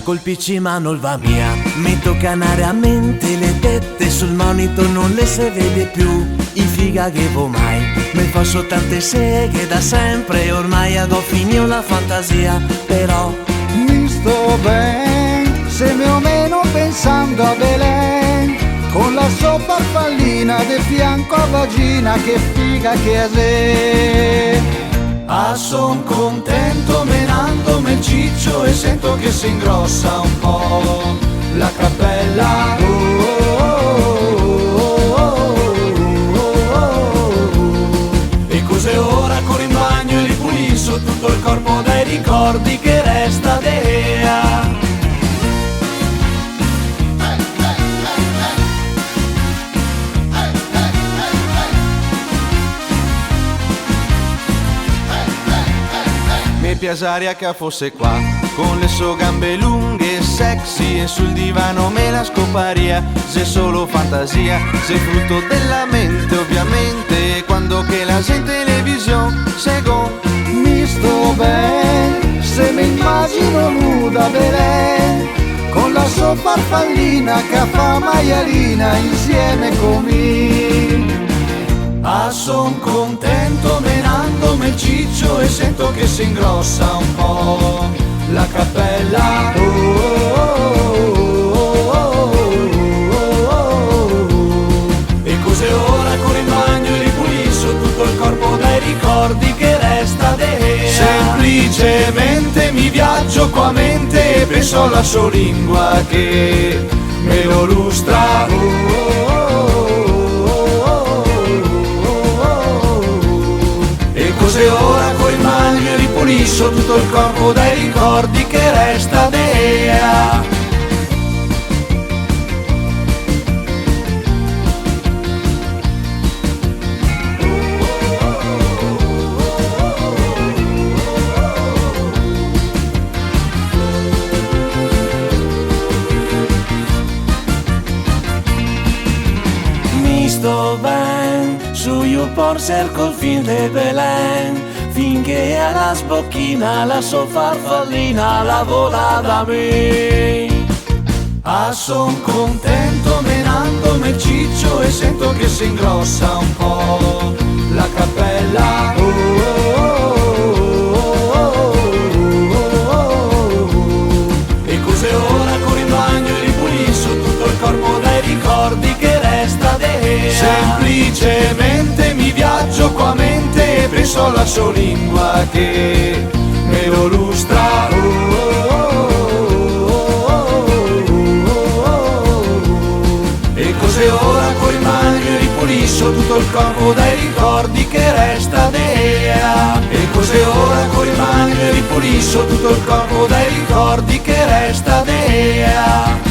col PC ma non va mia. Metto canare a mente, le tette sul monitor non le si vede più. In figa che vo mai, mi faccio tante seghe da sempre, ormai ho finito la fantasia, però mi sto ben, se meno meno pensando a Belen, con la sua farfallina del fianco a vagina, che figa che è se. Ah, son contento menandomi il ciccio e sento che si ingrossa un po' la cappella. E cos'è ora corro in bagno e ripulisco tutto il corpo dai ricordi che resta dea. Mi piaceria che fosse qua, con le sue gambe lunghe e sexy, e sul divano me la scoparia. Se solo fantasia, se frutto della mente ovviamente, quando che la gente in televisione seguo. Mi sto ben, se mi immagino nuda Belen, con la sua farfallina che fa maialina insieme con me. Ah, son contento menandomi il ciccio e sento che si ingrossa un po' la cappella. E cos'è ora corro in bagno e ripulisco tutto il corpo dai ricordi che resta dea. Semplicemente mi viaggio qua a mente e penso alla sua lingua che me lo lustra. E ora coi mani ripulisco tutto il corpo dai ricordi che resta dea. Mi sto ben su YouPorn cerco il film di Belen, finché alla sbocchina la sua farfallina la vola da me. Ah, son contento menandomi il ciccio e sento che si ingrossa un po' la cappella. E cos'è ora corro in bagno e ripulisco tutto il corpo dai ricordi che resta dea. Semplicemente mi viaggio qua a mente e penso alla sua lingua che me lo lustra. E cos'è ora coi mani e ripulisco tutto il corpo dai ricordi che resta dea. E cos'è ora coi mani e ripulisco tutto il corpo dai ricordi che resta dea.